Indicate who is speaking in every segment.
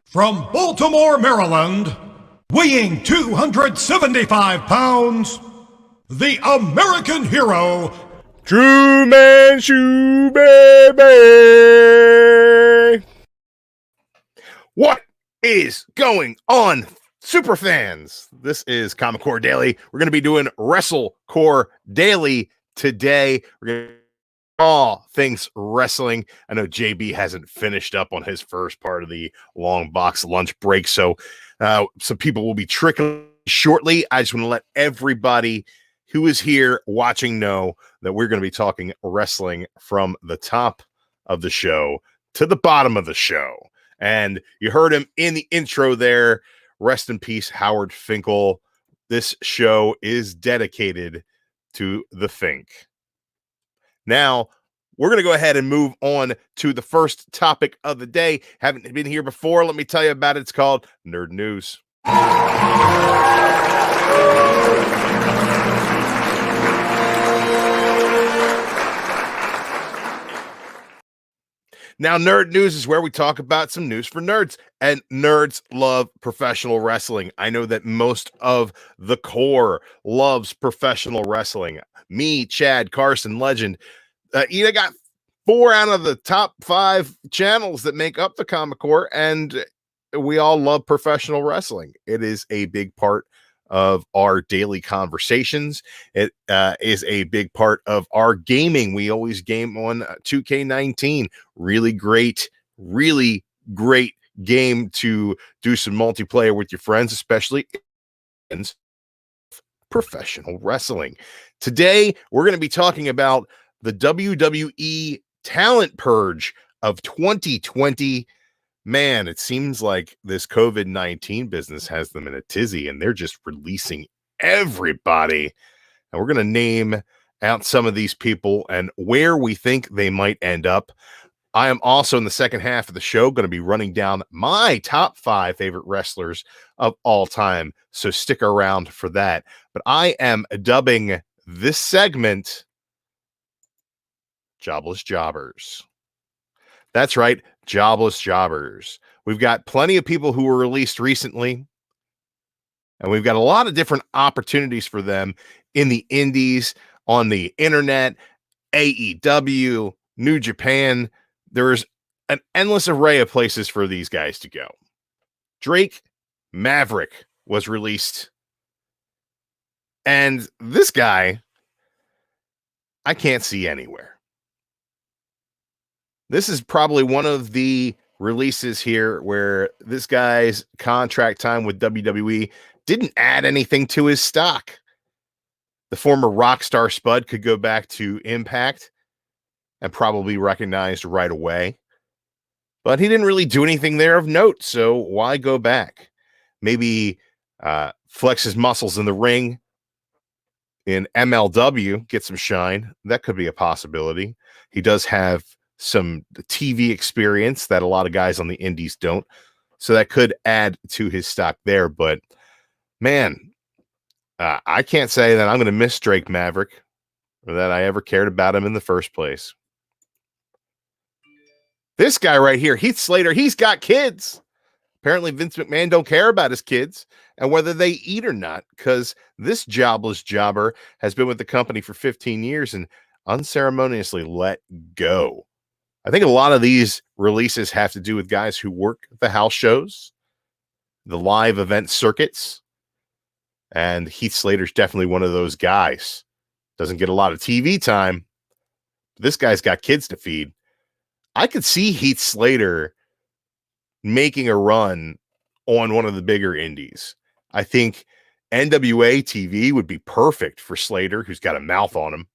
Speaker 1: From Baltimore, Maryland, weighing 275 pounds, the American hero,
Speaker 2: True Man Shoe Baby! What is going on, super fans? This is Comic Core Daily. We're going to be doing Wrestle Core Daily today. We're going to all things wrestling. I know JB hasn't finished up on his first part of the long box lunch break, so some people will be trickling shortly. I just want to let everybody who is here watching know that we're going to be talking wrestling from the top of the show to the bottom of the show. And you heard him in the intro there. Rest in peace, Howard Finkel. This show is dedicated to the Fink. Now, we're going to go ahead and move on to the first topic of the day. Haven't been here before. Let me tell you about it. It's called Nerd News. Now, Nerd News is where we talk about some news for nerds, and nerds love professional wrestling. I know that most of the core loves professional wrestling. Me, Chad, Carson, Legend, Ida got 4 out of the top 5 channels that make up the Comic Core, and we all love professional wrestling. It is a big part of our daily conversations. It is a big part of our gaming. We always game on 2K19. Really great game to do some multiplayer with your friends, especially in professional wrestling. Today, we're going to be talking about the WWE Talent Purge of 2020. Man, it seems like this COVID-19 business has them in a tizzy, and they're just releasing everybody. And we're going to name out some of these people and where we think they might end up. I am also, in the second half of the show, going to be running down my top 5 favorite wrestlers of all time. So stick around for that. But I am dubbing this segment Jobless Jobbers. That's right, Jobless Jobbers. We've got plenty of people who were released recently, and we've got a lot of different opportunities for them in the indies, on the internet, AEW, New Japan. There's an endless array of places for these guys to go. Drake Maverick was released, and this guy I can't see anywhere. This is probably one of the releases here where this guy's contract time with WWE didn't add anything to his stock. The former Rockstar Spud could go back to Impact and probably recognized right away. But he didn't really do anything there of note, so why go back? Maybe flex his muscles in the ring in MLW, get some shine. That could be a possibility. He does have some TV experience that a lot of guys on the indies don't. So that could add to his stock there. But man, I can't say that I'm going to miss Drake Maverick or that I ever cared about him in the first place. This guy right here, Heath Slater, he's got kids. Apparently Vince McMahon don't care about his kids and whether they eat or not, because this jobless jobber has been with the company for 15 years and unceremoniously let go. I think a lot of these releases have to do with guys who work the house shows, the live event circuits, and Heath Slater's definitely one of those guys. Doesn't get a lot of TV time. This guy's got kids to feed. I could see Heath Slater making a run on one of the bigger indies. I think NWA TV would be perfect for Slater, who's got a mouth on him.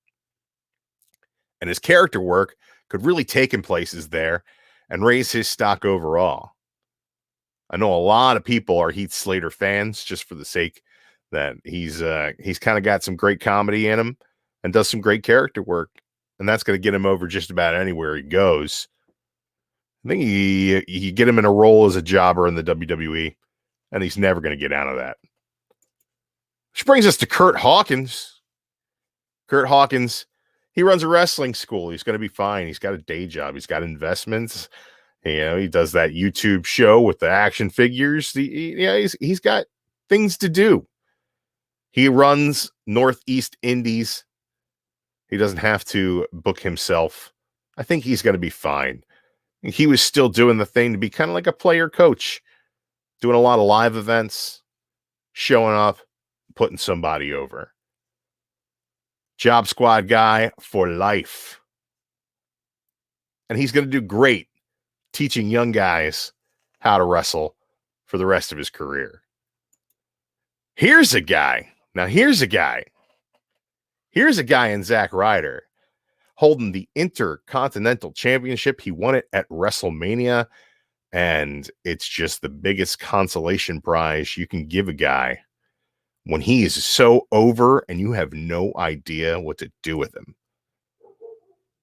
Speaker 2: And his character work could really take him places there and raise his stock overall. I know a lot of people are Heath Slater fans just for the sake that he's kind of got some great comedy in him and does some great character work, and that's going to get him over just about anywhere he goes. I think he get him in a role as a jobber in the WWE, and he's never going to get out of that. Which brings us to Kurt Hawkins. Kurt Hawkins, he runs a wrestling school. He's going to be fine. He's got a day job. He's got investments. He does that YouTube show with the action figures. He's got things to do. He runs Northeast Indies. He doesn't have to book himself. I think he's going to be fine. He was still doing the thing to be kind of like a player coach, doing a lot of live events, showing up, putting somebody over. Job Squad guy for life. And he's going to do great teaching young guys how to wrestle for the rest of his career. Here's a guy. Now, here's a guy in Zack Ryder holding the Intercontinental Championship. He won it at WrestleMania, and it's just the biggest consolation prize you can give a guy when he is so over and you have no idea what to do with him.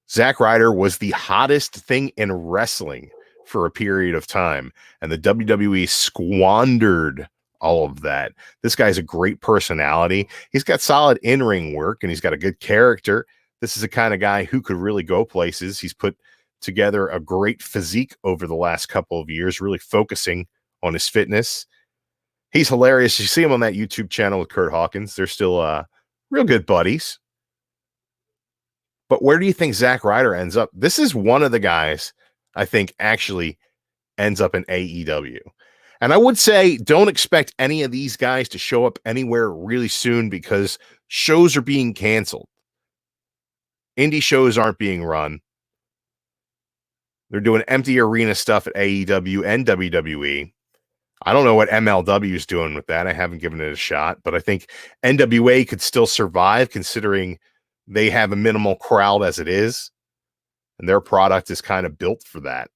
Speaker 2: Zack Ryder was the hottest thing in wrestling for a period of time, and the WWE squandered all of that. This guy's a great personality. He's got solid in-ring work, and he's got a good character. This is the kind of guy who could really go places. He's put together a great physique over the last couple of years, really focusing on his fitness. He's hilarious. You see him on that YouTube channel with Kurt Hawkins. They're still real good buddies. But where do you think Zack Ryder ends up? This is one of the guys I think actually ends up in AEW. And I would say don't expect any of these guys to show up anywhere really soon because shows are being canceled. Indie shows aren't being run. They're doing empty arena stuff at AEW and WWE. I don't know what MLW is doing with that. I haven't given it a shot, but I think NWA could still survive considering they have a minimal crowd as it is, and their product is kind of built for that.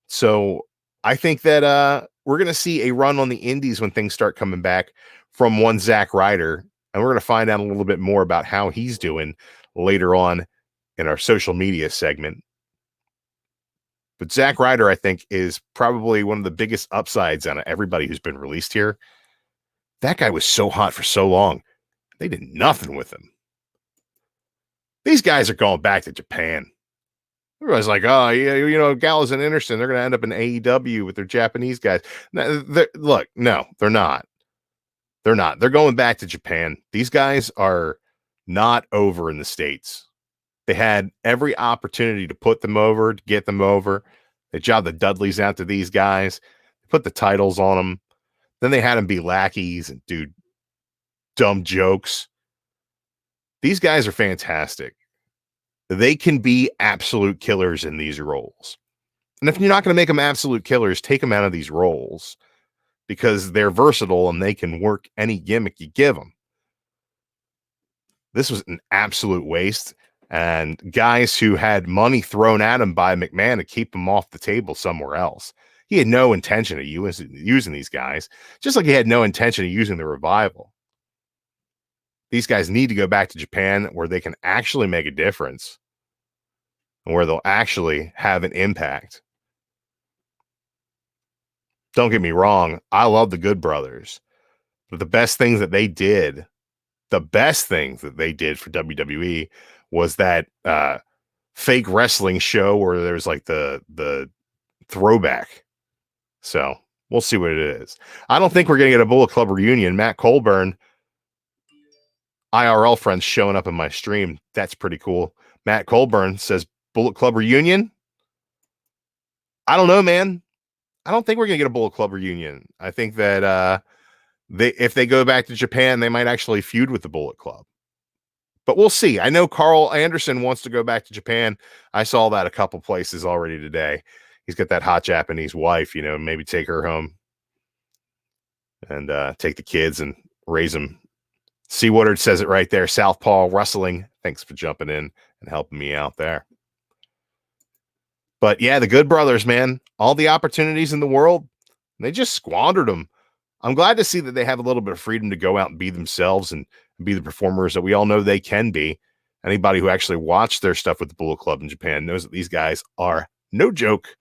Speaker 2: So I think that we're going to see a run on the indies when things start coming back from one Zack Ryder, and we're going to find out a little bit more about how he's doing later on in our social media segment. But Zack Ryder, I think, is probably one of the biggest upsides on everybody who's been released here. That guy was so hot for so long. They did nothing with him. These guys are going back to Japan. Everybody's like, oh, yeah, Gallows and Anderson, they're going to end up in AEW with their Japanese guys. Look, no, they're not. They're not. They're going back to Japan. These guys are not over in the States. They had every opportunity to put them over, to get them over. They jobbed the Dudleys out to these guys, put the titles on them. Then they had them be lackeys and do dumb jokes. These guys are fantastic. They can be absolute killers in these roles. And if you're not going to make them absolute killers, take them out of these roles because they're versatile and they can work any gimmick you give them. This was an absolute waste. And guys who had money thrown at him by McMahon to keep him off the table somewhere else. He had no intention of using these guys, just like he had no intention of using the Revival. These guys need to go back to Japan where they can actually make a difference and where they'll actually have an impact. Don't get me wrong. I love the Good Brothers, but the best things that they did for WWE was that fake wrestling show where there's like the throwback. So we'll see what it is. I don't think we're going to get a Bullet Club reunion. Matt Colburn, IRL friends showing up in my stream. That's pretty cool. Matt Colburn says Bullet Club reunion. I don't know, man. I don't think we're going to get a Bullet Club reunion. I think that if they go back to Japan, they might actually feud with the Bullet Club. But we'll see. I know Carl Anderson wants to go back to Japan. I saw that a couple places already today. He's got that hot Japanese wife, maybe take her home and take the kids and raise them. C. Woodard says it right there. Southpaw Wrestling. Thanks for jumping in and helping me out there. But yeah, the Good Brothers, man, all the opportunities in the world, they just squandered them. I'm glad to see that they have a little bit of freedom to go out and be themselves and be the performers that we all know they can be. Anybody who actually watched their stuff with the Bullet Club in Japan knows that these guys are no joke.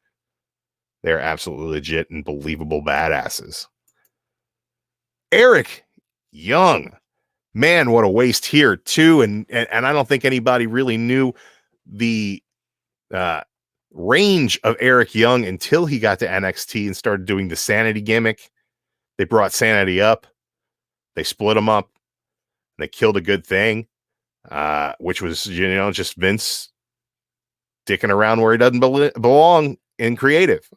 Speaker 2: They're absolutely legit and believable badasses. Eric Young, man, what a waste here too. And I don't think anybody really knew the range of Eric Young until he got to NXT and started doing the Sanity gimmick. They brought Sanity up. They split him up. They killed a good thing, which was, just Vince dicking around where he doesn't belong in creative.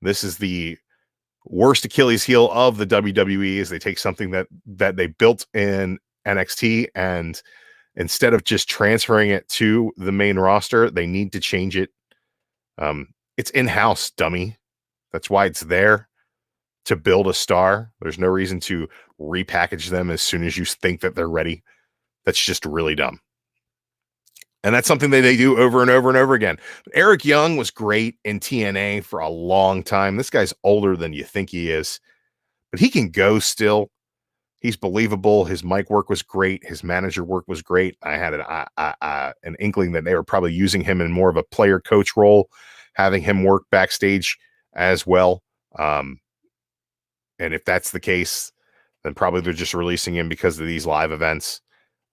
Speaker 2: This is the worst Achilles heel of the WWE, is they take something that they built in NXT, and instead of just transferring it to the main roster, they need to change it. It's in-house, dummy. That's why it's there, to build a star. There's no reason to repackage them as soon as you think that they're ready. That's just really dumb. And that's something that they do over and over and over again. Eric Young was great in TNA for a long time. This guy's older than you think he is, but he can go still. He's believable. His mic work was great. His manager work was great. I had an inkling that they were probably using him in more of a player coach role, having him work backstage as well. And if that's the case, then probably they're just releasing him because of these live events.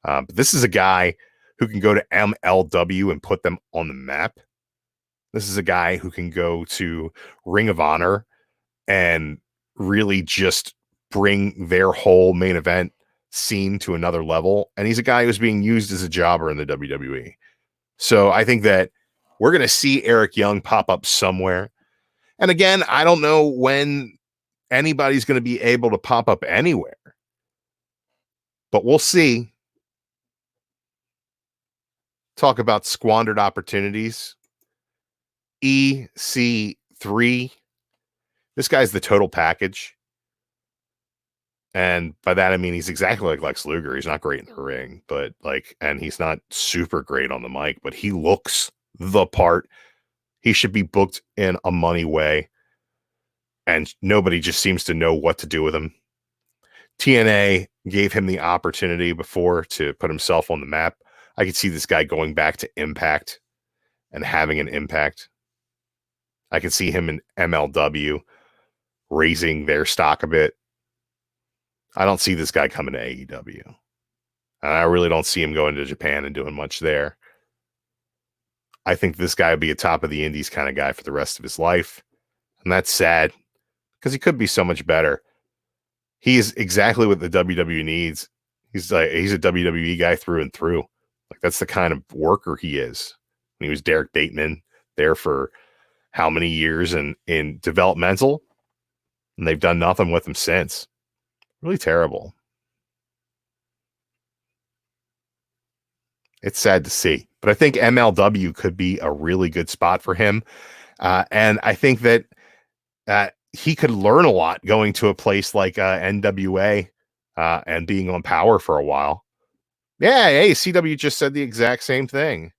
Speaker 2: But this is a guy who can go to MLW and put them on the map. This is a guy who can go to Ring of Honor and really just bring their whole main event scene to another level. And he's a guy who's being used as a jobber in the WWE. So I think that we're going to see Eric Young pop up somewhere. And again, I don't know when anybody's going to be able to pop up anywhere, but we'll see. Talk about squandered opportunities. EC3. This guy's the total package. And by that, I mean, he's exactly like Lex Luger. He's not great in the ring, but and he's not super great on the mic, but he looks the part. He should be booked in a money way. And nobody just seems to know what to do with him. TNA gave him the opportunity before to put himself on the map. I could see this guy going back to Impact and having an impact. I could see him in MLW raising their stock a bit. I don't see this guy coming to AEW. And I really don't see him going to Japan and doing much there. I think this guy would be a top of the indies kind of guy for the rest of his life. And that's sad because he could be so much better. He is exactly what the WWE needs. He's a WWE guy through and through. That's the kind of worker he is. He was Derek Bateman there for how many years in developmental, and they've done nothing with him since. Really terrible. It's sad to see, but I think MLW could be a really good spot for him. And I think that he could learn a lot going to a place like NWA and being on Power for a while. Yeah, hey, CW just said the exact same thing.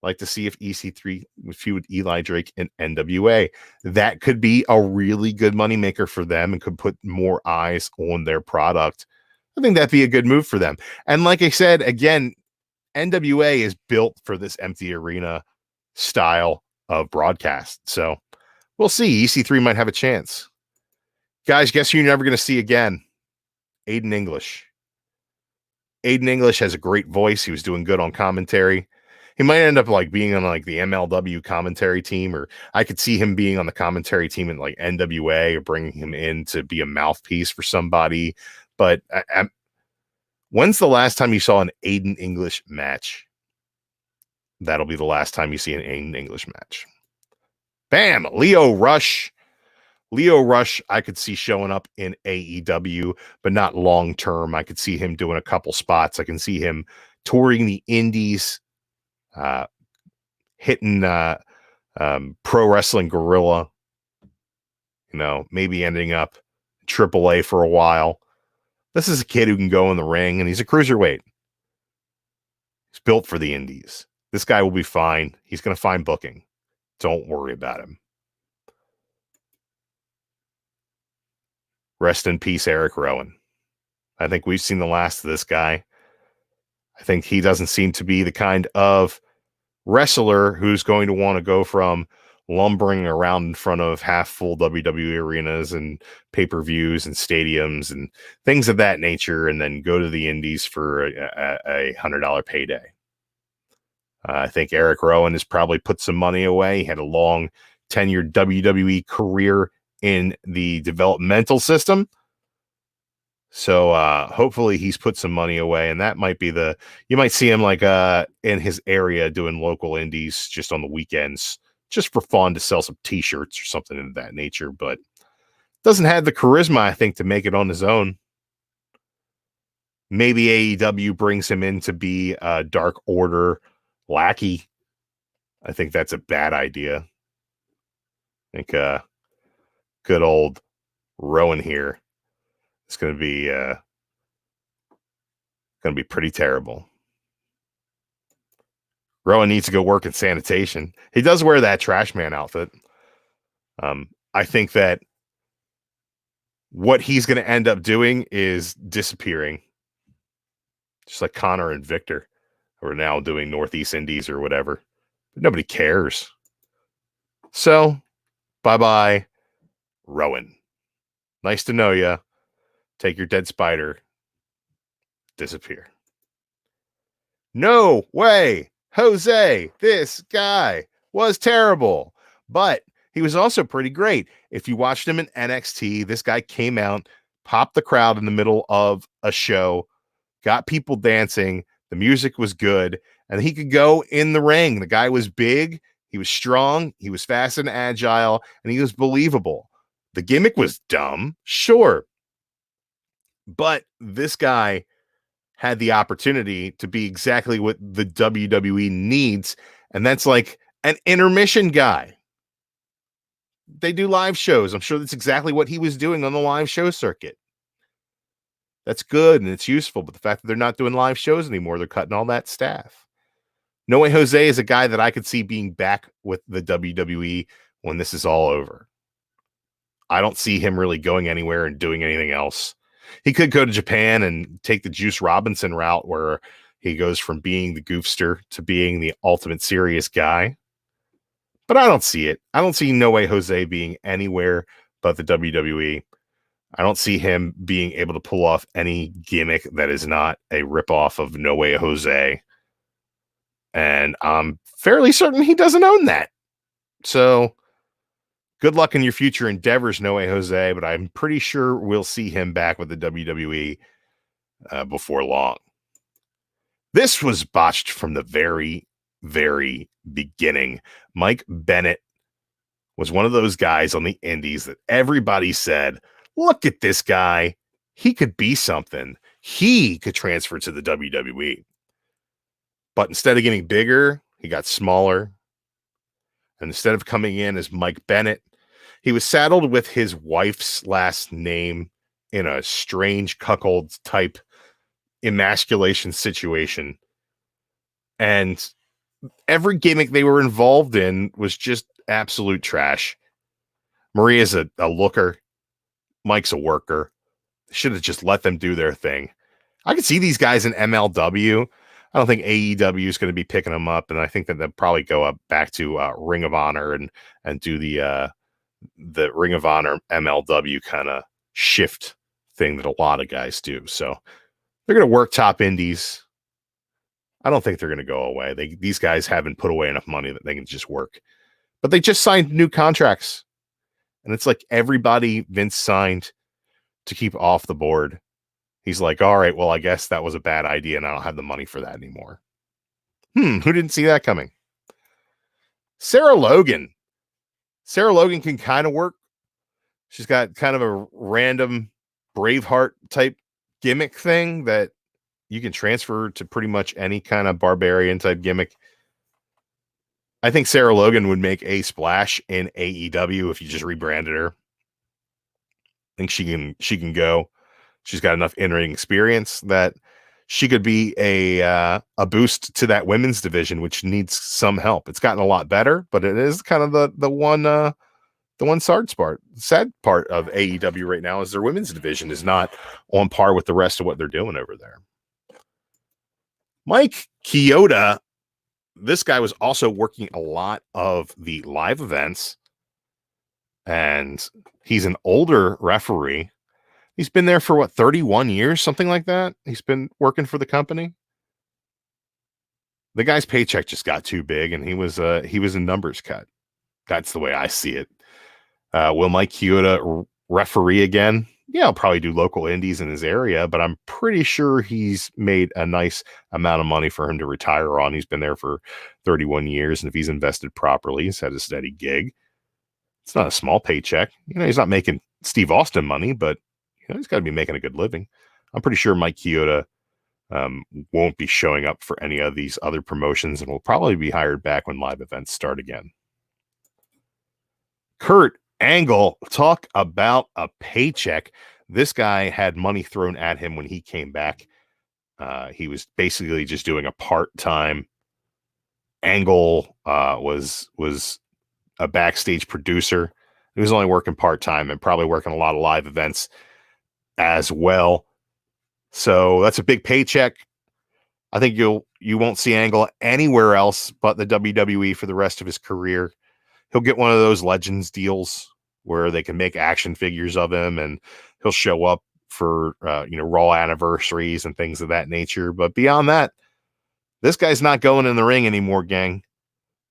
Speaker 2: Like to see if EC3 would feud Eli Drake in NWA. That could be a really good moneymaker for them and could put more eyes on their product. I think that'd be a good move for them. And like I said, again, NWA is built for this empty arena style of broadcast. So we'll see. EC3 might have a chance. Guys, guess who you're never going to see again? Aiden English. Aiden English has a great voice. He was doing good on commentary. He might end up being on the MLW commentary team, or I could see him being on the commentary team in NWA, or bringing him in to be a mouthpiece for somebody. But when's the last time you saw an Aiden English match? That'll be the last time you see an Aiden English match. Bam! Leo Rush. Leo Rush, I could see showing up in AEW, but not long term. I could see him doing a couple spots. I can see him touring the indies, hitting Pro Wrestling Guerrilla, maybe ending up AAA for a while. This is a kid who can go in the ring, and he's a cruiserweight. He's built for the indies. This guy will be fine. He's going to find booking. Don't worry about him. Rest in peace, Eric Rowan. I think we've seen the last of this guy. I think he doesn't seem to be the kind of wrestler who's going to want to go from lumbering around in front of half-full WWE arenas and pay-per-views and stadiums and things of that nature and then go to the indies for a $100 payday. I think Eric Rowan has probably put some money away. He had a long tenured WWE career in the developmental system. So hopefully he's put some money away, and that might be you might see him like in his area doing local indies just on the weekends, just for fun, to sell some t-shirts or something of that nature, but doesn't have the charisma, I think, to make it on his own. Maybe AEW brings him in to be a Dark Order lackey. I think that's a bad idea. I think good old Rowan here is going to be pretty terrible. Rowan needs to go work in sanitation. He does wear that trash man outfit. I think that what he's going to end up doing is disappearing. Just like Connor and Victor, who are now doing Northeast Indies or whatever. But nobody cares. So, bye-bye, Rowan. Nice to know ya. Take your dead spider. Disappear. No way! Jose, this guy was terrible. But he was also pretty great. If you watched him in NXT, this guy came out, popped the crowd in the middle of a show, got people dancing, the music was good, and he could go in the ring. The guy was big, he was strong, he was fast and agile, and he was believable. The gimmick was dumb, sure, but this guy had the opportunity to be exactly what the WWE needs, and that's like an intermission guy. They do live shows. I'm sure that's exactly what he was doing on the live show circuit. That's good and it's useful, but the fact that they're not doing live shows anymore, they're cutting all that staff. No Way Jose is a guy that I could see being back with the WWE when this is all over. I don't see him really going anywhere and doing anything else. He could go to Japan and take the Juice Robinson route, where he goes from being the goofster to being the ultimate serious guy. But I don't see it. I don't see No Way Jose being anywhere but the WWE. I don't see him being able to pull off any gimmick that is not a ripoff of No Way Jose. And I'm fairly certain he doesn't own that. So good luck in your future endeavors, No Way Jose, but I'm pretty sure we'll see him back with the WWE before long. This was botched from the very, very beginning. Mike Bennett was one of those guys on the indies that everybody said, look at this guy. He could be something. He could transfer to the WWE. But instead of getting bigger, he got smaller. And instead of coming in as Mike Bennett, he was saddled with his wife's last name in a strange cuckold type emasculation situation. And every gimmick they were involved in was just absolute trash. Maria's a looker. Mike's a worker. Should have just let them do their thing. I could see these guys in MLW. I don't think AEW is going to be picking them up, and I think that they'll probably go up back to Ring of Honor and do the Ring of Honor MLW kind of shift thing that a lot of guys do. So they're going to work top indies. I don't think they're going to go away. These guys haven't put away enough money that they can just work. But they just signed new contracts. And it's like everybody Vince signed to keep off the board. He's like, all right, well, I guess that was a bad idea and I don't have the money for that anymore. Who didn't see that coming? Sarah Logan. Sarah Logan can kind of work. She's got kind of a random Braveheart type gimmick thing that you can transfer to pretty much any kind of barbarian type gimmick. I think Sarah Logan would make a splash in AEW if you just rebranded her. I think she can go. She's got enough in-ring experience that she could be a boost to that women's division, which needs some help. It's gotten a lot better, but it is kind of the one sad part of AEW right now is their women's division is not on par with the rest of what they're doing over there. Mike Chioda, this guy was also working a lot of the live events, and he's an older referee. He's been there for 31 years, something like that. He's been working for the company. The guy's paycheck just got too big, and he was a numbers cut. That's the way I see it. Will Mike Chioda referee again? Yeah, I'll probably do local indies in his area, but I'm pretty sure he's made a nice amount of money for him to retire on. He's been there for 31 years, and if he's invested properly, he's had a steady gig. It's not a small paycheck. He's not making Steve Austin money, but he's got to be making a good living. I'm pretty sure Mike Chioda won't be showing up for any of these other promotions and will probably be hired back when live events start again. Kurt Angle, talk about a paycheck. This guy had money thrown at him when he came back. He was basically just doing a part-time. Angle was a backstage producer. He was only working part-time and probably working a lot of live events as well. So that's a big paycheck. I think you won't see Angle anywhere else but the WWE for the rest of his career. He'll get one of those Legends deals where they can make action figures of him, and he'll show up for Raw anniversaries and things of that nature. But beyond that, this guy's not going in the ring anymore, gang.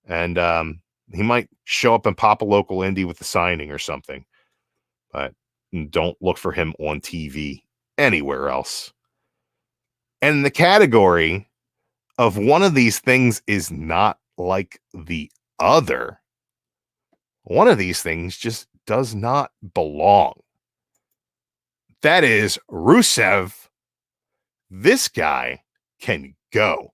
Speaker 2: And he might show up and pop a local indie with a signing or something. But don't look for him on TV anywhere else. And the category of one of these things is not like the other. One of these things just does not belong. That is Rusev. This guy can go.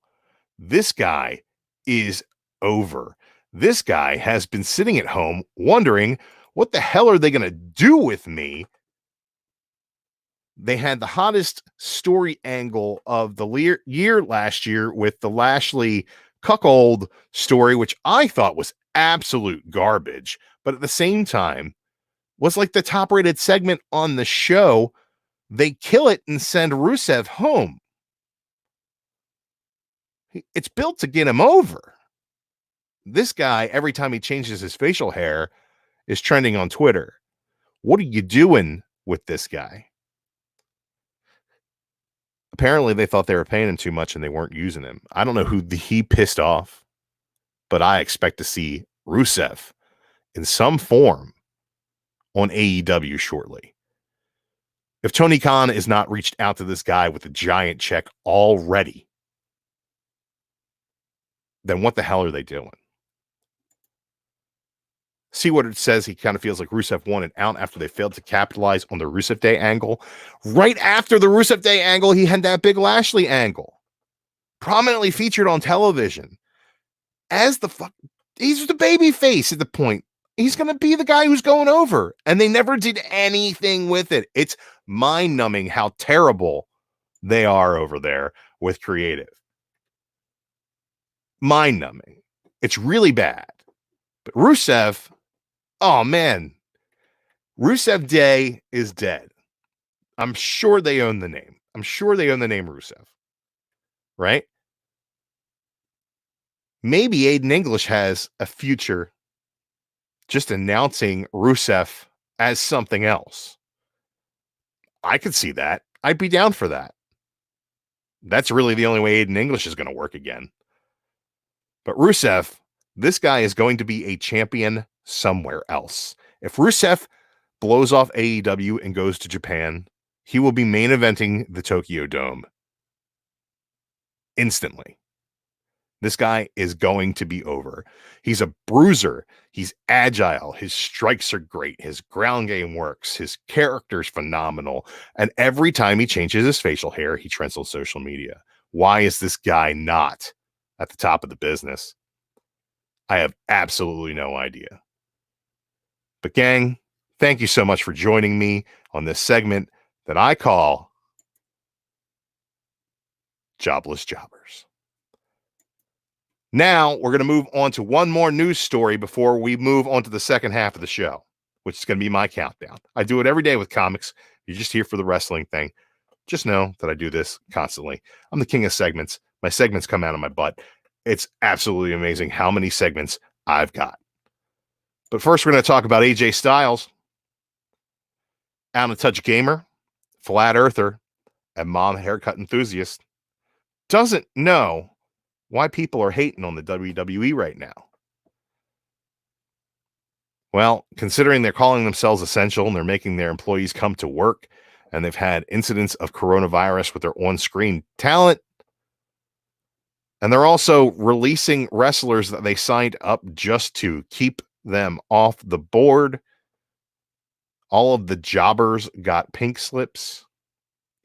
Speaker 2: This guy is over. This guy has been sitting at home wondering, what the hell are they going to do with me? They had the hottest story angle of the year last year with the Lashley cuckold story, which I thought was absolute garbage, but at the same time was like the top rated segment on the show. They kill it and send Rusev home. It's built to get him over. This guy, every time he changes his facial hair, is trending on Twitter. What are you doing with this guy? Apparently they thought they were paying him too much and they weren't using him. I don't know who he pissed off, but I expect to see Rusev in some form on AEW shortly. If Tony Khan is not reached out to this guy with a giant check already, then what the hell are they doing? See what it says. He kind of feels like Rusev won an out after they failed to capitalize on the Rusev Day angle. Right after the Rusev Day angle, he had that big Lashley angle, prominently featured on television. He's the baby face at the point. He's going to be the guy who's going over. And they never did anything with it. It's mind-numbing how terrible they are over there with creative. Mind-numbing. It's really bad. But Rusev, oh man, Rusev Day is dead. I'm sure they own the name. I'm sure they own the name Rusev. Right? Maybe Aiden English has a future just announcing Rusev as something else. I could see that. I'd be down for that. That's really the only way Aiden English is going to work again. But Rusev, this guy is going to be a champion somewhere else. If Rusev blows off AEW and goes to Japan, he will be main eventing the Tokyo Dome instantly. This guy is going to be over. He's a bruiser. He's agile. His strikes are great. His ground game works. His character's phenomenal. And every time he changes his facial hair, he trends on social media. Why is this guy not at the top of the business? I have absolutely no idea. But gang, thank you so much for joining me on this segment that I call Jobless Jobbers. Now we're going to move on to one more news story before we move on to the second half of the show, which is going to be my countdown. I do it every day with comics. You're just here for the wrestling thing. Just know that I do this constantly. I'm the king of segments. My segments come out of my butt. It's absolutely amazing how many segments I've got. But first, we're going to talk about AJ Styles. Out of touch gamer, flat earther, and mom haircut enthusiast doesn't know why people are hating on the WWE right now. Well, considering they're calling themselves essential and they're making their employees come to work, and they've had incidents of coronavirus with their on-screen talent, and they're also releasing wrestlers that they signed up just to keep them off the board. All of the jobbers got pink slips.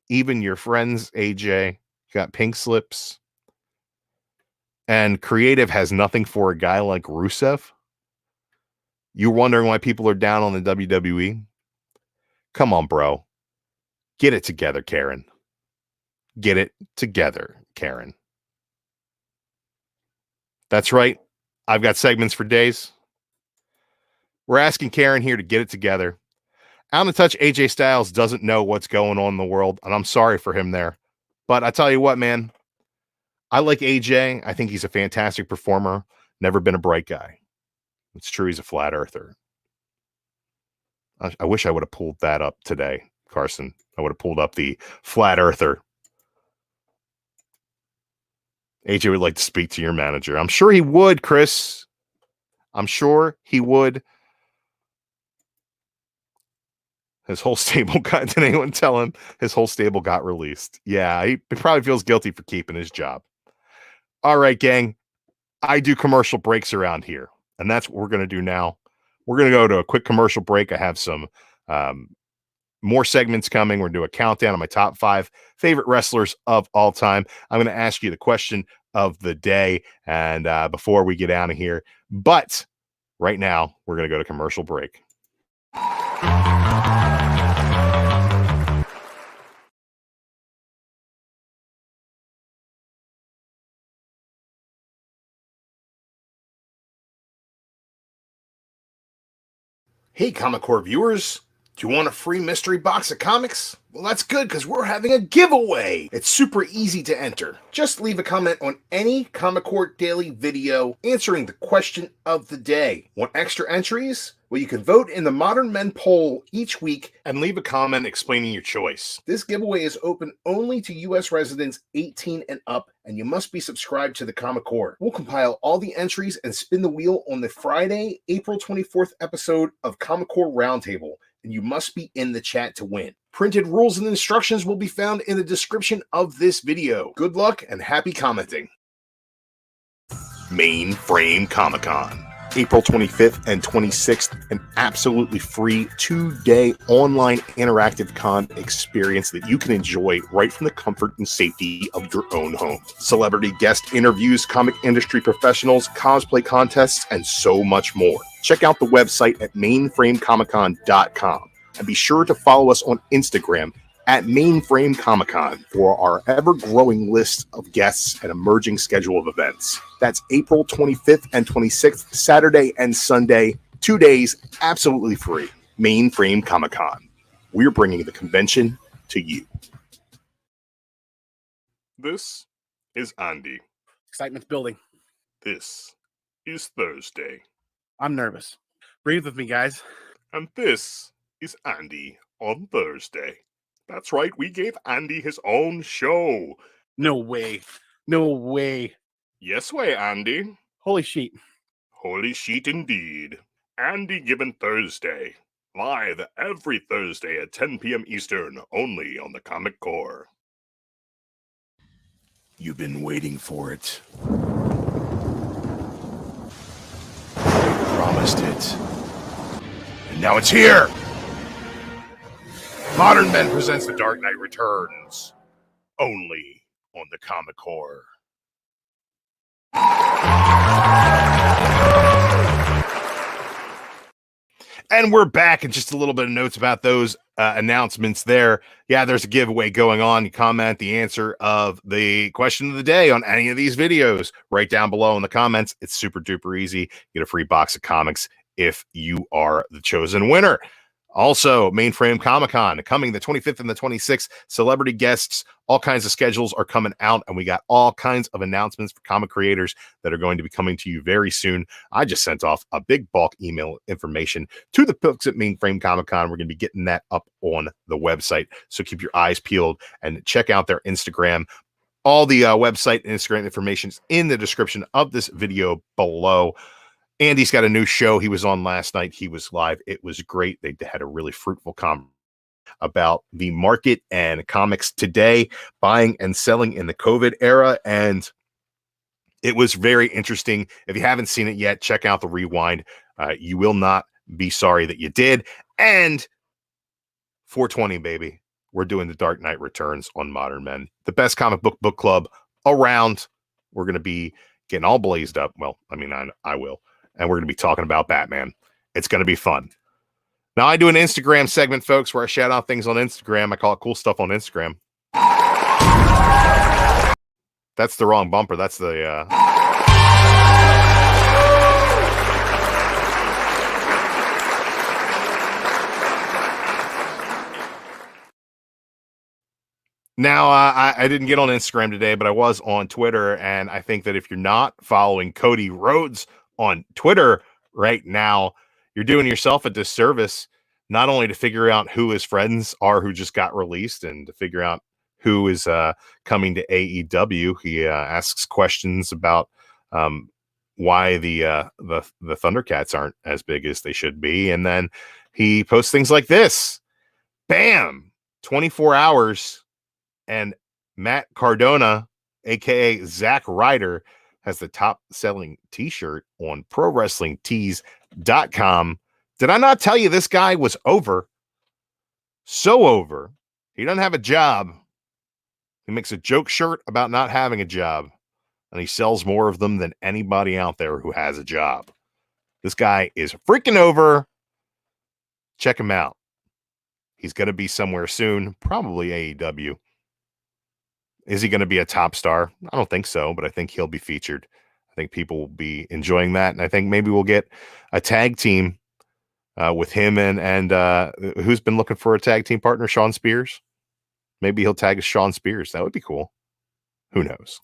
Speaker 2: Even your friends, AJ, got pink slips. And creative has nothing for a guy like Rusev. You're wondering why people are down on the WWE? Come on, bro. Get it together, Karen. Get it together, Karen. That's right. I've got segments for days. We're asking Karen here to get it together. Out of touch, AJ Styles doesn't know what's going on in the world, and I'm sorry for him there. But I tell you what, man, I like AJ. I think he's a fantastic performer. Never been a bright guy. It's true, he's a flat earther. I wish I would have pulled that up today, Carson. I would have pulled up the flat earther. AJ would like to speak to your manager. I'm sure he would, Chris. I'm sure he would. His whole stable got, did anyone tell him his whole stable got released? Yeah, he probably feels guilty for keeping his job. All right, gang. I do commercial breaks around here, and that's what we're going to do now. We're going to go to a quick commercial break. I have some more segments coming. We're going to do a countdown of my top 5 favorite wrestlers of all time. I'm going to ask you the question of the day, and before we get out of here. But right now, we're going to go to commercial break. Hey, Comic Core viewers. Do you want a free mystery box of comics? Well, that's good because we're having a giveaway. It's super easy to enter. Just leave a comment on any Comic Core Daily video answering the question of the day. Want extra entries? Well, you can vote in the Modern Men poll each week and leave a comment explaining your choice. This giveaway is open only to U.S. residents 18 and up, and you must be subscribed to the Comic Core. We'll compile all the entries and spin the wheel on the Friday, April 24th episode of Comic Core Roundtable, and you must be in the chat to win. Printed rules and instructions will be found in the description of this video. Good luck and happy commenting. MainFrameComicCon, April 25th and 26th, an absolutely free 2-day online interactive con experience that you can enjoy right from the comfort and safety of your own home. Celebrity guest interviews, comic industry professionals, cosplay contests, and so much more. Check out the website at MainFrameComicCon.com. And be sure to follow us on Instagram at MainFrameComicCon for our ever-growing list of guests and emerging schedule of events. That's April 25th and 26th, Saturday and Sunday, 2 days, absolutely free. MainFrameComicCon. We're bringing the convention to you. This is Andy.
Speaker 3: Excitement's building.
Speaker 2: This is Thursday.
Speaker 3: I'm nervous. Breathe with me, guys.
Speaker 2: And this is Andy on Thursday. That's right, we gave Andy his own show.
Speaker 3: No way. No way.
Speaker 2: Yes way, Andy.
Speaker 3: Holy sheet.
Speaker 2: Holy sheet indeed. Andy Given Thursday. Live every Thursday at 10 p.m. Eastern, only on the Comic Core. You've been waiting for it. I promised it. And now it's here! Modern Men presents The Dark Knight Returns. Only on the Comic Core. And we're back, and just a little bit of notes about those announcements there. Yeah, there's a giveaway going on. You comment the answer of the question of the day on any of these videos right down below in the comments. It's super duper easy. Get a free box of comics if you are the chosen winner. Also, MainFrameComicCon coming the 25th and the 26th. Celebrity guests, all kinds of schedules are coming out, and we got all kinds of announcements for comic creators that are going to be coming to you very soon. I just sent off a big bulk email information to the folks at MainFrameComicCon. We're going to be getting that up on the website, so keep your eyes peeled and check out their Instagram. All the website and Instagram information is in the description of this video below. Andy's got a new show. He was on last night. He was live. It was great. They had a really fruitful conversation about the market and comics today, buying and selling in the COVID era. And it was very interesting. If you haven't seen it yet, check out the rewind. You will not be sorry that you did. And 420, baby. We're doing The Dark Knight Returns on Modern Men, the best comic book club around. We're going to be getting all blazed up. Well, I mean, I will. And we're going to be talking about Batman. It's going to be fun. Now, I do an Instagram segment, folks, where I shout out things on Instagram. I call it Cool Stuff on Instagram. That's the wrong bumper. That's the... Now, I didn't get on Instagram today, but I was on Twitter, and I think that if you're not following Cody Rhodes on Twitter right now, you're doing yourself a disservice, not only to figure out who his friends are who just got released and to figure out who is coming to AEW. He asks questions about why the Thundercats aren't as big as they should be, and then he posts things like this. Bam! 24 hours... And Matt Cardona, a.k.a. Zack Ryder, has the top-selling T-shirt on ProWrestlingTees.com. Did I not tell you this guy was over? So over. He doesn't have a job. He makes a joke shirt about not having a job. And he sells more of them than anybody out there who has a job. This guy is freaking over. Check him out. He's going to be somewhere soon, probably AEW. Is he going to be a top star? I don't think so, but I think he'll be featured. I think people will be enjoying that, and I think maybe we'll get a tag team with him and who's been looking for a tag team partner, Sean Spears. Maybe he'll tag Sean Spears. That would be cool. Who knows?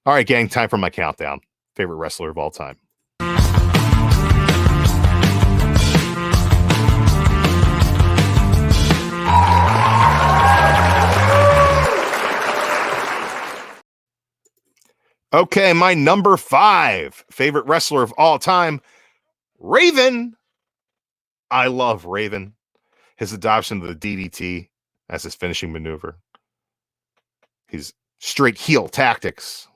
Speaker 2: All right, gang, time for my countdown. Favorite wrestler of all time. Okay, my number 5 favorite wrestler of all time, Raven. I love Raven. His adoption of the DDT as his finishing maneuver. His straight heel tactics.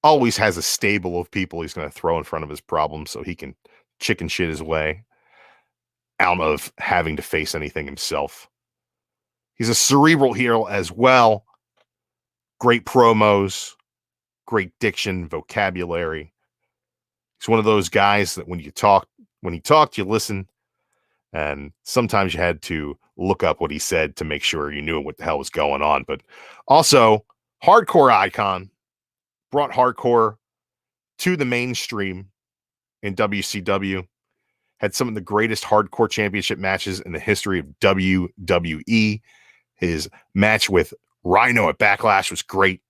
Speaker 2: Always has a stable of people he's going to throw in front of his problems so he can chicken shit his way out of having to face anything himself. He's a cerebral heel as well. Great promos, great diction, vocabulary. He's one of those guys that when he talked, you listen. And sometimes you had to look up what he said to make sure you knew what the hell was going on. But also, hardcore icon, brought hardcore to the mainstream in WCW. Had some of the greatest hardcore championship matches in the history of WWE. His match with Rhino at Backlash was great.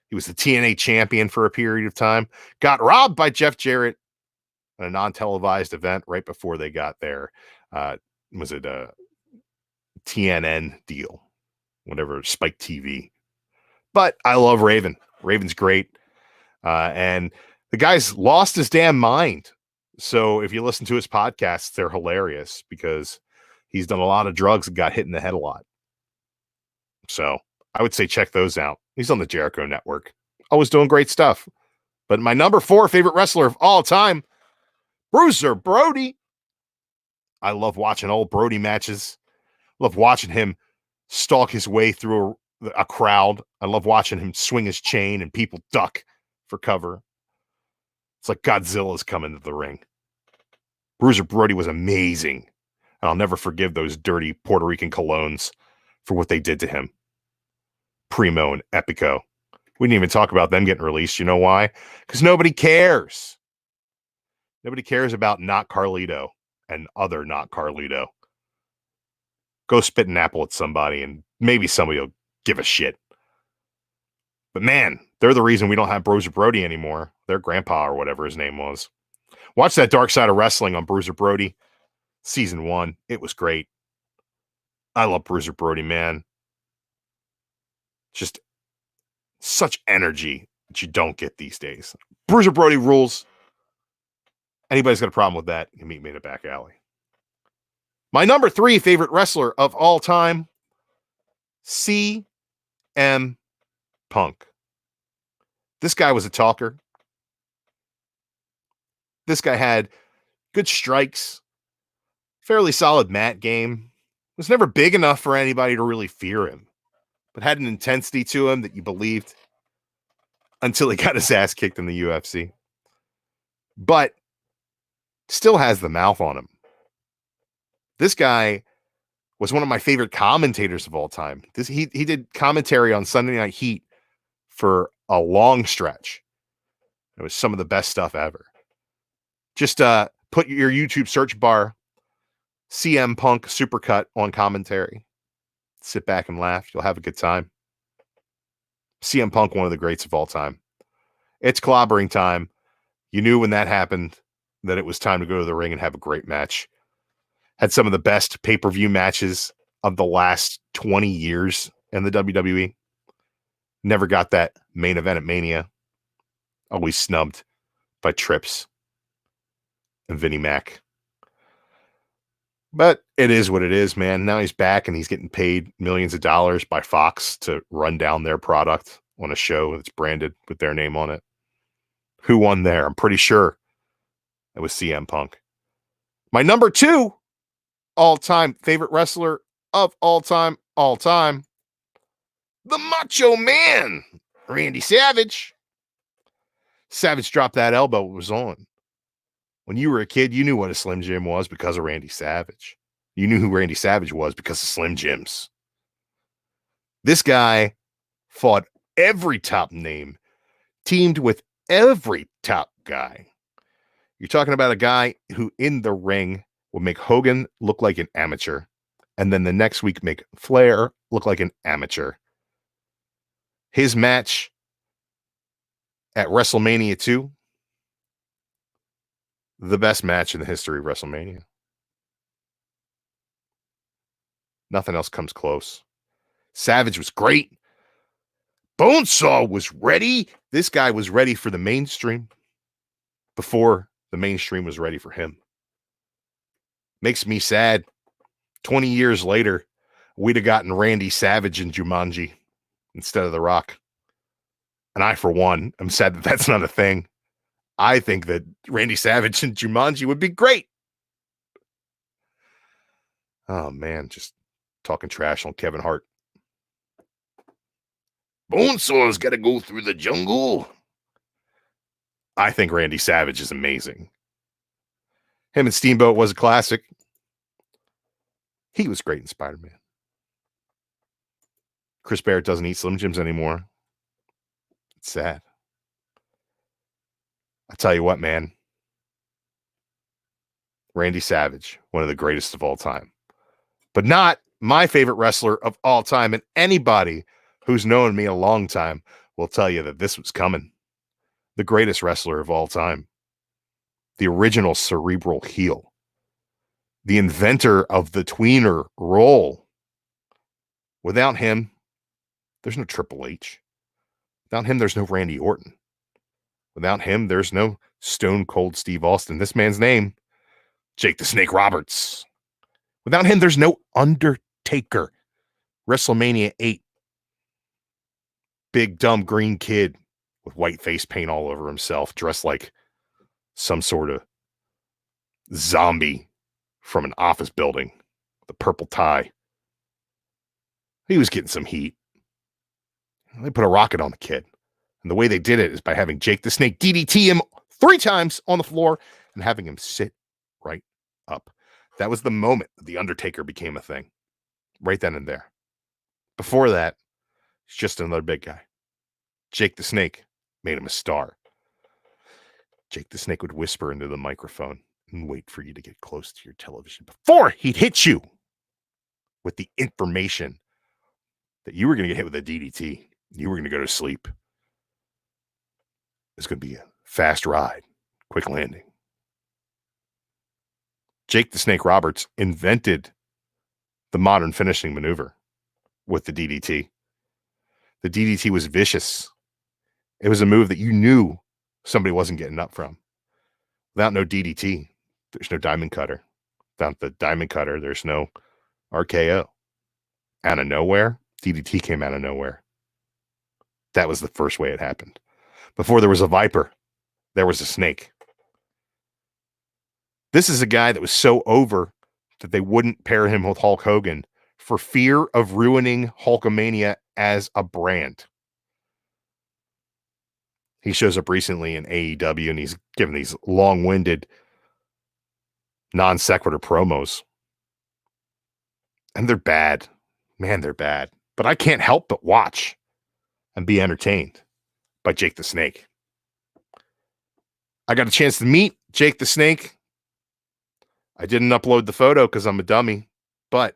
Speaker 2: He was the TNA champion for a period of time. Got robbed by Jeff Jarrett at a non-televised event right before they got there. Was it a TNN deal? Whatever, Spike TV. But I love Raven. Raven's great. And the guy's lost his damn mind. So if you listen to his podcasts, they're hilarious because he's done a lot of drugs and got hit in the head a lot. So I would say check those out. He's on the Jericho Network. Always doing great stuff. But my number 4 favorite wrestler of all time, Bruiser Brody. I love watching old Brody matches. Love watching him stalk his way through a crowd. I love watching him swing his chain and people duck for cover. It's like Godzilla's coming to the ring. Bruiser Brody was amazing. And I'll never forgive those dirty Puerto Rican colognes for what they did to him. Primo and Epico. We didn't even talk about them getting released. You know why? Because nobody cares. Nobody cares about Not Carlito and other Not Carlito. Go spit an apple at somebody and maybe somebody will give a shit. But man, they're the reason we don't have Bruiser Brody anymore. Their grandpa or whatever his name was. Watch that Dark Side of Wrestling on Bruiser Brody. Season 1. It was great. I love Bruiser Brody, man. Just such energy that you don't get these days. Bruiser Brody rules. Anybody's got a problem with that, you meet me in a back alley. My number 3 favorite wrestler of all time, CM Punk. This guy was a talker. This guy had good strikes, fairly solid mat game. Was never big enough for anybody to really fear him, but had an intensity to him that you believed until he got his ass kicked in the UFC. But still has the mouth on him. This guy was one of my favorite commentators of all time. He did commentary on Sunday Night Heat for a long stretch. It was some of the best stuff ever. Just put your YouTube search bar CM Punk Supercut on commentary. Sit back and laugh. You'll have a good time. CM Punk, one of the greats of all time. It's clobbering time. You knew when that happened that it was time to go to the ring and have a great match. Had some of the best pay-per-view matches of the last 20 years in the WWE. Never got that main event at Mania. Always snubbed by Trips and Vinnie Mac. But it is what it is, man. Now he's back and he's getting paid millions of dollars by Fox to run down their product on a show that's branded with their name on it. Who won there? I'm pretty sure it was CM Punk. My number 2 all-time favorite wrestler of all time, the Macho Man, Randy Savage. Savage dropped that elbow, it was on. When you were a kid, you knew what a Slim Jim was because of Randy Savage. You knew who Randy Savage was because of Slim Jims. This guy fought every top name, teamed with every top guy. You're talking about a guy who in the ring would make Hogan look like an amateur, and then the next week make Flair look like an amateur. His match at WrestleMania 2, the best match in the history of WrestleMania. Nothing else comes close. Savage was great. Bonesaw was ready. This guy was ready for the mainstream before the mainstream was ready for him. Makes me sad. 20 years later, we'd have gotten Randy Savage in Jumanji instead of The Rock. And I, for one, am sad that that's not a thing. I think that Randy Savage and Jumanji would be great. Oh, man, just talking trash on Kevin Hart. Bonesaw's got to go through the jungle. I think Randy Savage is amazing. Him and Steamboat was a classic. He was great in Spider-Man. Chris Barrett doesn't eat Slim Jims anymore. It's sad. I tell you what, man. Randy Savage, one of the greatest of all time. But not my favorite wrestler of all time. And anybody who's known me a long time will tell you that this was coming. The greatest wrestler of all time. The original cerebral heel. The inventor of the tweener role. Without him, there's no Triple H. Without him, there's no Randy Orton. Without him, there's no Stone Cold Steve Austin. This man's name, Jake the Snake Roberts. Without him, there's no Undertaker. WrestleMania 8. Big, dumb, green kid with white face paint all over himself, dressed like some sort of zombie from an office building. The purple tie. He was getting some heat. They put a rocket on the kid. And the way they did it is by having Jake the Snake DDT him 3 times on the floor and having him sit right up. That was the moment that The Undertaker became a thing. Right then and there. Before that, it's just another big guy. Jake the Snake made him a star. Jake the Snake would whisper into the microphone and wait for you to get close to your television before he'd hit you with the information that you were going to get hit with a DDT. You were going to go to sleep. It's going to be a fast ride, quick landing. Jake the Snake Roberts invented the modern finishing maneuver with the DDT. The DDT was vicious. It was a move that you knew somebody wasn't getting up from. Without no DDT, there's no diamond cutter. Without the diamond cutter, there's no RKO. Out of nowhere, DDT came out of nowhere. That was the first way it happened. Before there was a Viper, there was a Snake. This is a guy that was so over that they wouldn't pair him with Hulk Hogan for fear of ruining Hulkamania as a brand. He shows up recently in AEW and he's given these long-winded, non sequitur promos. And they're bad. Man, they're bad. But I can't help but watch and be entertained by Jake the Snake. I got a chance to meet Jake the Snake. I didn't upload the photo because I'm a dummy, but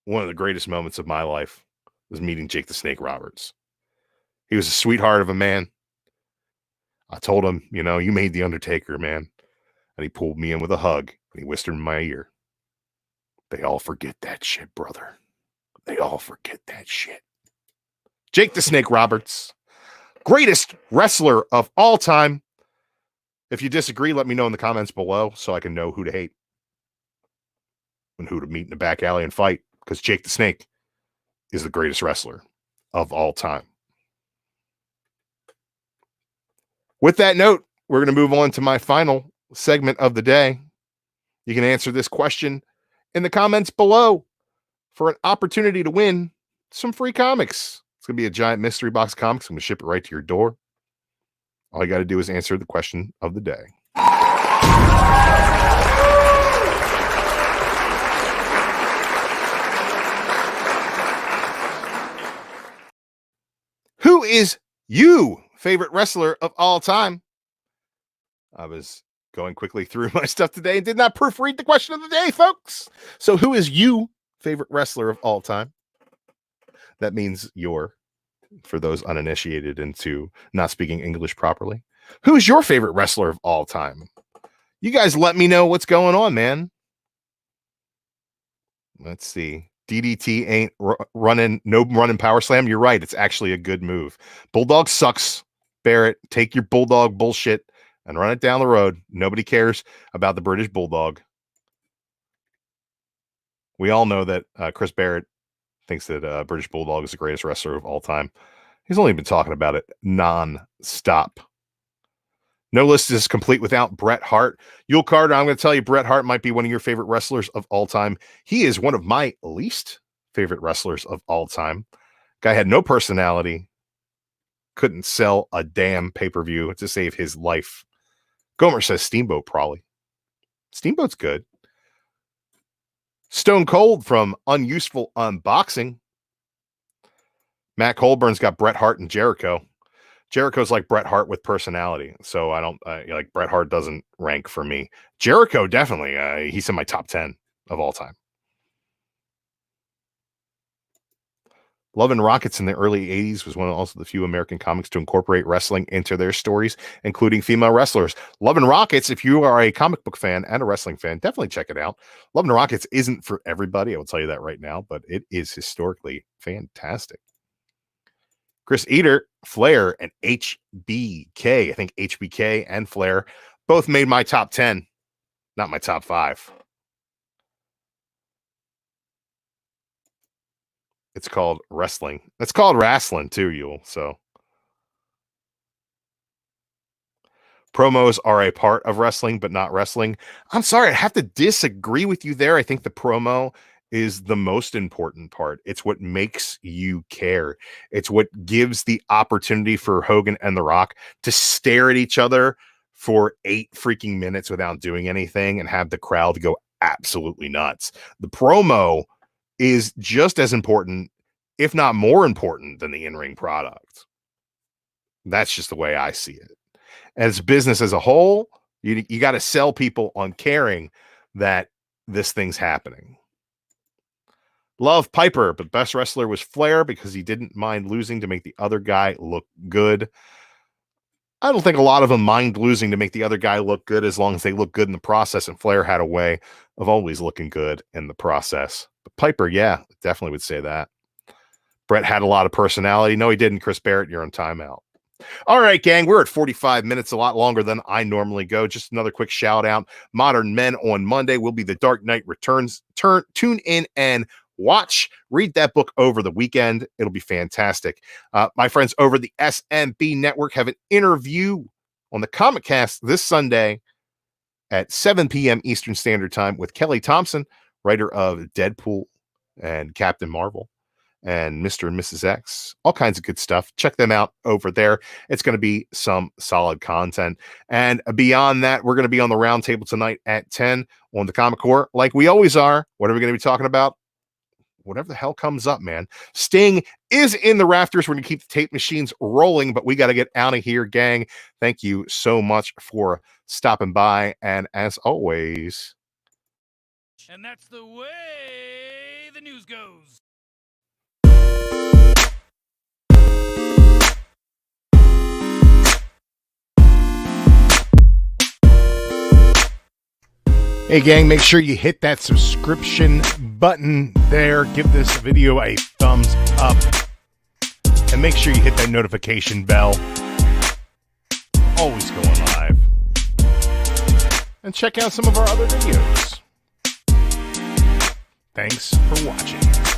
Speaker 2: one of the greatest moments of my life was meeting Jake the Snake Roberts. He was a sweetheart of a man. I told him, you know, you made The Undertaker, man. And he pulled me in with a hug and he whispered in my ear, they all forget that shit, brother. They all forget that shit. Jake the Snake Roberts, greatest wrestler of all time. If you disagree, let me know in the comments below so I can know who to hate and who to meet in the back alley and fight, because Jake the Snake is the greatest wrestler of all time. With that note, we're going to move on to my final segment of the day. You can answer this question in the comments below for an opportunity to win some free comics. It's going to be a giant mystery box of comics. I'm going to ship it right to your door. All you got to do is answer the question of the day. Who is your favorite wrestler of all time? I was going quickly through my stuff today and did not proofread the question of the day, folks. So who is your favorite wrestler of all time? That means your, for those uninitiated into not speaking English properly. Who is your favorite wrestler of all time? You guys let me know what's going on, man. Let's see. DDT ain't running power slam. You're right. It's actually a good move. Bulldog sucks. Barrett, take your Bulldog bullshit and run it down the road. Nobody cares about the British Bulldog. We all know that Chris Barrett thinks that British Bulldog is the greatest wrestler of all time. He's only been talking about it non-stop. No list is complete without Bret Hart. Yule Carter, I'm going to tell you, Bret Hart might be one of your favorite wrestlers of all time. He is one of my least favorite wrestlers of all time. Guy had no personality. Couldn't sell a damn pay-per-view to save his life. Gomer says Steamboat probably. Steamboat's good. Stone Cold from Unuseful Unboxing. Matt Colburn's got Bret Hart and Jericho. Jericho's like Bret Hart with personality. So I don't like Bret Hart doesn't rank for me. Jericho, definitely. He's in my top 10 of all time. Love and Rockets in the early 80s was one of also the few American comics to incorporate wrestling into their stories, including female wrestlers. Love and Rockets, if you are a comic book fan and a wrestling fan, definitely check it out. Love and Rockets isn't for everybody. I will tell you that right now, but it is historically fantastic. Chris Eater, Flair, and HBK. I think HBK and Flair both made my top 10, not my top 5. It's called wrestling. It's called wrestling too, Yule. So promos are a part of wrestling, but not wrestling. I'm sorry, I have to disagree with you there. I think the promo is the most important part. It's what makes you care. It's what gives the opportunity for Hogan and The Rock to stare at each other for 8 freaking minutes without doing anything and have the crowd go absolutely nuts. The promo is just as important, if not more important, than the in-ring product. That's just the way I see it. As business as a whole, you got to sell people on caring that this thing's happening. Love Piper, but best wrestler was Flair because he didn't mind losing to make the other guy look good. I don't think a lot of them mind losing to make the other guy look good as long as they look good in the process, and Flair had a way of always looking good in the process. But Piper, yeah, definitely would say that. Brett had a lot of personality. No, he didn't. Chris Barrett, you're on timeout. All right, gang, we're at 45 minutes, a lot longer than I normally go. Just another quick shout out. Modern Men on Monday will be The Dark Knight Returns. Tune in and watch. Read that book over the weekend. It'll be fantastic. My friends over the SMB Network have an interview on the Comic Cast this Sunday at 7 p.m. Eastern Standard Time with Kelly Thompson, writer of Deadpool and Captain Marvel and Mr. and Mrs. X, all kinds of good stuff. Check them out over there. It's going to be some solid content. And beyond that, we're going to be on the roundtable tonight at 10 on the Comic Core, like we always are. What are we going to be talking about? Whatever the hell comes up, man. Sting is in the rafters. We're going to keep the tape machines rolling, but we got to get out of here, gang. Thank you so much for stopping by. And as always...
Speaker 4: And that's the way the news goes.
Speaker 2: Hey gang, make sure you hit that subscription button there. Give this video a thumbs up. And make sure you hit that notification bell. Always going live. And check out some of our other videos. Thanks for watching.